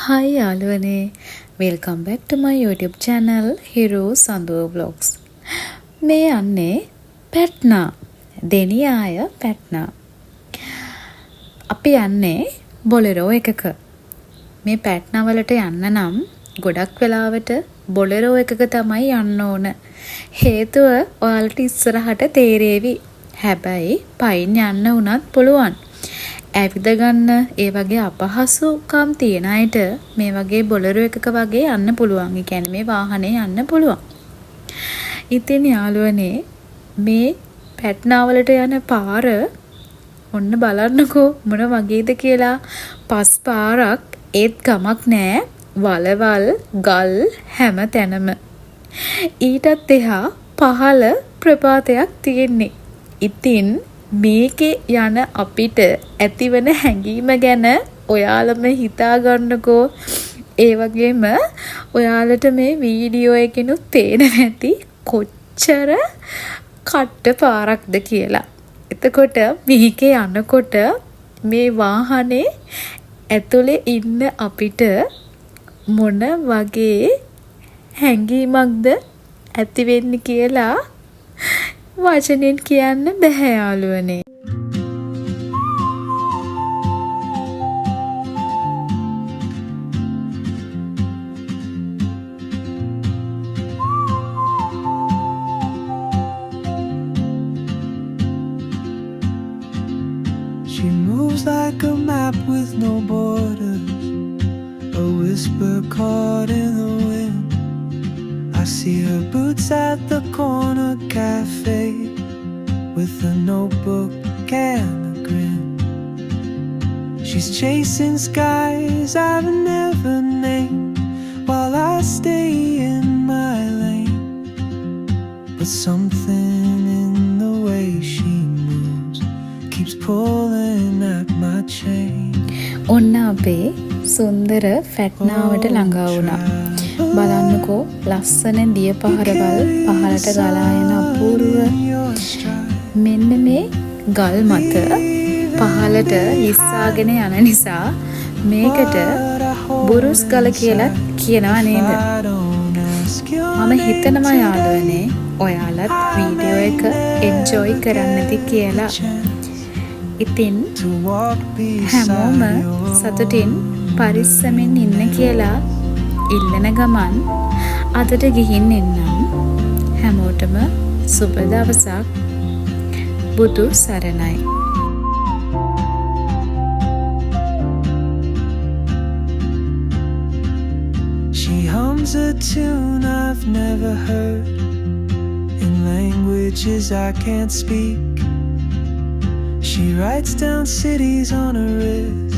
Hi යාළුවනේ, welcome back to my YouTube channel Hero Sanduwa Vlogs. මේ යන්නේ පැට්නා දෙනියාය පැට්නා. අපි යන්නේ බොලෙරෝ එකක. මේ පැට්නා වලට යන්න නම් ගොඩක් වෙලාවට බොලෙරෝ එකක තමයි යන්න ඕන. හේතුව ඔයාලට ඉස්සරහට තේරෙවි. හැබැයි පයින් යන්න උනත් පුළුවන්. ඇවිද ගන්න ඒ වගේ අපහසුකම් තියෙන අයට මේ වගේ බොලරෝ එකක වගේ යන්න පුළුවන්. ඒ කියන්නේ මේ වාහනේ යන්න පුළුවන්. ඉතින් යාළුවනේ මේ පැට්නා වලට යන පාර ඔන්න බලන්නකෝ මොන වගේද කියලා. පස් පාරක් ඒත් ගමක් නෑ. වලවල් ගල් හැම තැනම. ඊටත් එහා පහළ ප්‍රපාතයක් තියෙන්නේ. ඉතින් මේකේ යන අපිට ඇතිවන හැඟීම ගැන ඔයාලම හිතා ගන්නකෝ. ඒ වගේම ඔයාලට මේ වීඩියෝ එකෙනුත් පේනවා ඇති කොච්චර කට්ට පාරක්ද කියලා. එතකොට මේකේ යනකොට මේ වාහනේ ඇතුලේ ඉන්න අපිට මොන වගේ හැඟීමක්ද ඇති වෙන්නේ කියලා වචනෙන් කියන්න බෑ යාළුවනේ. She moves like a map with no borders, a whisper caught in the wind. I see her boots at the corner cafe with a notebook and a grin. She's chasing skies I've never named while I stay in my lane. But something in the way she moves keeps pulling at my chain. ඔන්න අපේ සුන්දර පැට්නාවට ළඟා වුණා. බලන්නකෝ ලස්සන දිය පහරවල් පහළට ගලා යන අපූර්ව මෙන්න මේ ගල් මත පහළට ඉස්සාගෙන යන නිසා මේකට බුරුස් ගල කියලා කියනවා නේද? මම හිතනවා යාළුවනේ ඔයාලත් වීඩියෝ එක එන්ජොයි කරන්නද කියලා. ඉතින් හැමෝම සතුටින් පරිස්සමෙන් ඉන්න කියලා ඉල්ලන ගමන් අදට ගිහින් එන්නම්. හැමෝටම සුබ දවසක්. බුදු සරණයි. She hums a tune I've never heard in languages I can't speak. She writes down cities on her wrist